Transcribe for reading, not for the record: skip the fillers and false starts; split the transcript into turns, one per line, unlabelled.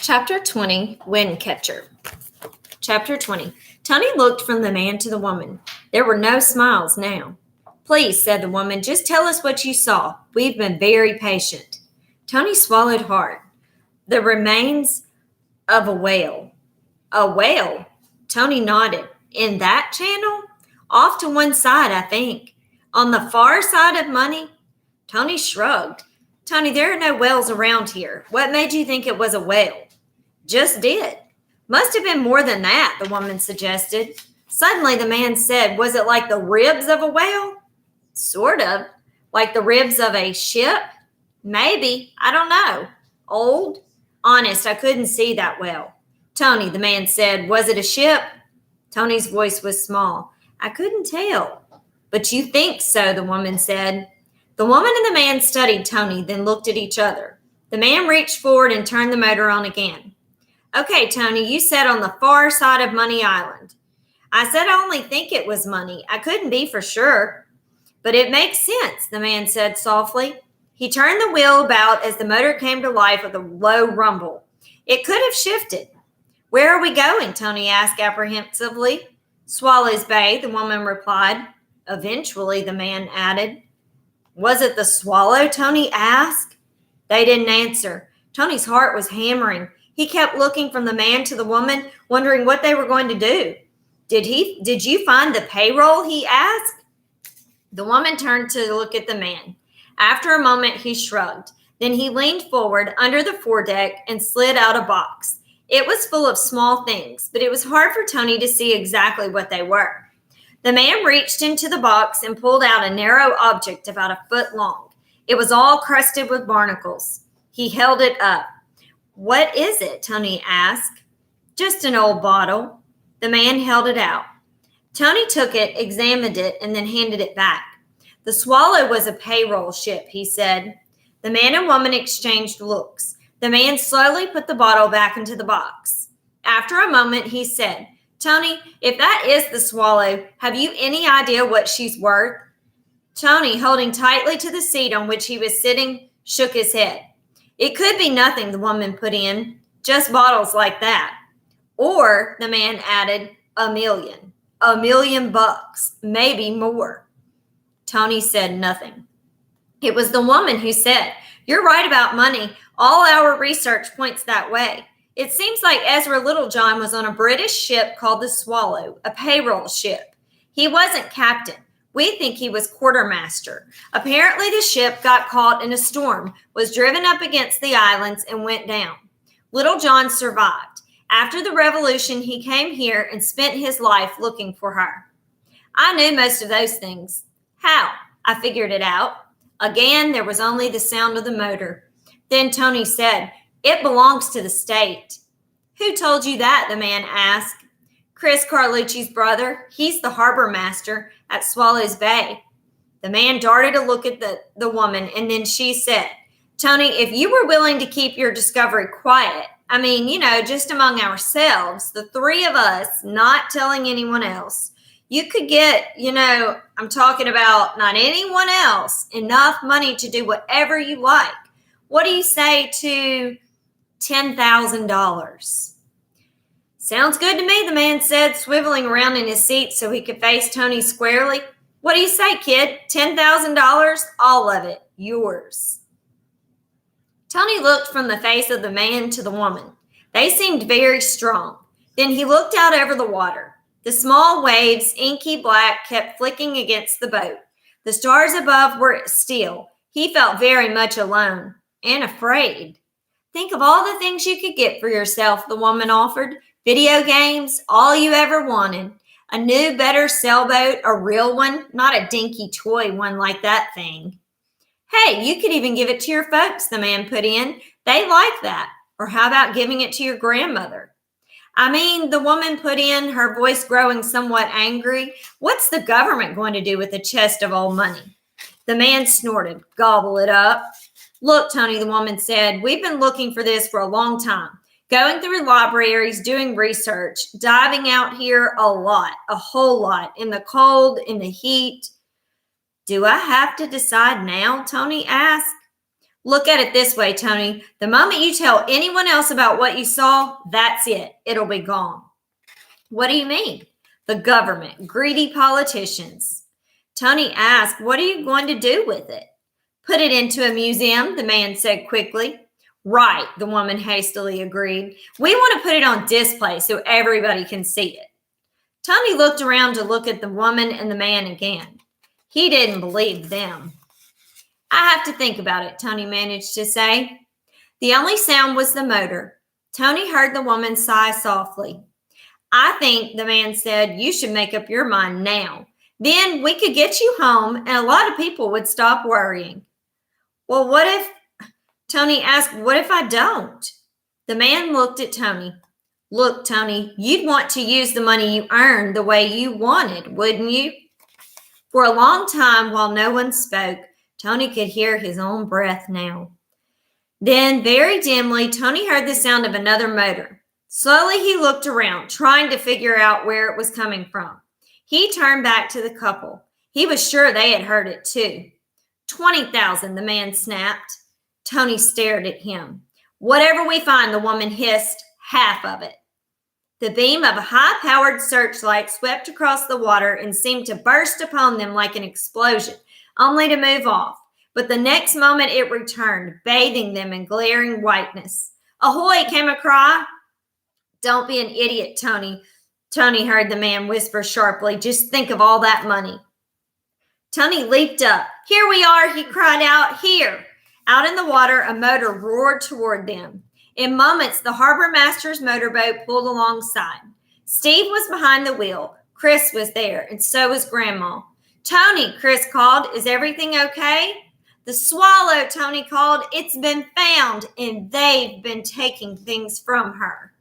Chapter 20, Windcatcher. Chapter 20. Tony looked from the man to the woman. There were no smiles now. "Please," said the woman, "just tell us what you saw. We've been very patient." Tony swallowed hard. "The remains of a whale." "A whale?" Tony nodded. "In that channel?" "Off to one side, I think." "On the far side of money?" Tony shrugged. "Tony, there are no whales around here. What made you think it was a whale?" "Just did." "Must have been more than that," the woman suggested. Suddenly the man said, "Was it like the ribs of a whale?" "Sort of." "Like the ribs of a ship?" "Maybe. I don't know." "Old?" "Honest, I couldn't see that well." "Tony," the man said, "was it a ship?" Tony's voice was small. "I couldn't tell." "But you think so," the woman said. The woman and the man studied Tony, then looked at each other. The man reached forward and turned the motor on again. "Okay, Tony, you said on the far side of Money Island." "I said I only think it was money. I couldn't be for sure." "But it makes sense," the man said softly. He turned the wheel about as the motor came to life with a low rumble. It could have shifted. "Where are we going?" Tony asked apprehensively. "Swallows Bay," the woman replied. "Eventually," the man added. "Was it the Swallow?" Tony asked. They didn't answer. Tony's heart was hammering. He kept looking from the man to the woman, wondering what they were going to do. Did you find the payroll?" he asked. The woman turned to look at the man. After a moment, he shrugged. Then he leaned forward under the foredeck and slid out a box. It was full of small things, but it was hard for Tony to see exactly what they were. The man reached into the box and pulled out a narrow object about a foot long. It was all crusted with barnacles. He held it up. "What is it?" Tony asked. "Just an old bottle." The man held it out. Tony took it, examined it, and then handed it back. "The Swallow was a payroll ship," he said. The man and woman exchanged looks. The man slowly put the bottle back into the box. After a moment, he said, "Tony, if that is the Swallow, have you any idea what she's worth?" Tony, holding tightly to the seat on which he was sitting, shook his head. "It could be nothing," the woman put in. "Just bottles like that." "Or," the man added, "$1 million. $1 million bucks, maybe more." Tony said nothing. It was the woman who said, "You're right about money. All our research points that way. It seems like Ezra Littlejohn was on a British ship called the Swallow, a payroll ship. He wasn't captain. We think he was quartermaster. Apparently the ship got caught in a storm, was driven up against the islands, and went down. Littlejohn survived. After the revolution, he came here and spent his life looking for her." "I knew most of those things." "How?" "I figured it out." Again, there was only the sound of the motor. Then Tony said, "It belongs to the state." "Who told you that?" the man asked. "Chris Carlucci's brother. He's the harbor master at Swallows Bay." The man darted a look at the woman, and then she said, "Tony, if you were willing to keep your discovery quiet, just among ourselves, the three of us, not telling anyone else, you could get, I'm talking about not anyone else, enough money to do whatever you like. What do you say to $10,000? "Sounds good to me," the man said, swiveling around in his seat so he could face Tony squarely. "What do you say, kid? $10,000? All of it. Yours." Tony looked from the face of the man to the woman. They seemed very strong. Then he looked out over the water. The small waves, inky black, kept flicking against the boat. The stars above were still. He felt very much alone and afraid. "Think of all the things you could get for yourself," the woman offered. "Video games, all you ever wanted. A new, better sailboat, a real one, not a dinky toy one like that thing." "Hey, you could even give it to your folks," the man put in. "They like that. Or how about giving it to your grandmother?" The woman put in, her voice growing somewhat angry. "What's the government going to do with a chest of old money?" The man snorted. "Gobble it up." "Look, Tony," the woman said, "we've been looking for this for a long time. Going through libraries, doing research, diving out here a lot, a whole lot, in the cold, in the heat." "Do I have to decide now?" Tony asked. Look at it this way, Tony. The moment you tell anyone else about what you saw, that's it. It'll be gone. What do you mean? The government, greedy politicians. Tony asked, what are you going to do with it? Put it into a museum, the man said quickly. Right, the woman hastily agreed. We want to put it on display so everybody can see it. Tony looked around to look at the woman and the man again. He didn't believe them. I have to think about it, Tony managed to say. The only sound was the motor. Tony heard the woman sigh softly. I think, the man said, you should make up your mind now. Then we could get you home and a lot of people would stop worrying. Well, what if, Tony asked, what if I don't? The man looked at Tony. Look, Tony, you'd want to use the money you earned the way you wanted, wouldn't you? For a long time, while no one spoke, Tony could hear his own breath now. Then, very dimly, Tony heard the sound of another motor. Slowly, he looked around, trying to figure out where it was coming from. He turned back to the couple. He was sure they had heard it too. 20,000, the man snapped. Tony stared at him. Whatever we find, the woman hissed, half of it. The beam of a high-powered searchlight swept across the water and seemed to burst upon them like an explosion, only to move off. But the next moment it returned, bathing them in glaring whiteness. Ahoy, came a cry. Don't be an idiot, Tony. Tony heard the man whisper sharply. Just think of all that money. Tony leaped up. Here we are, he cried out. Here. Out in the water, a motor roared toward them. In moments, the harbor master's motorboat pulled alongside. Steve was behind the wheel. Chris was there, and so was Grandma. Tony, Chris called, is everything okay? The Swallow, Tony called. It's been found, and they've been taking things from her.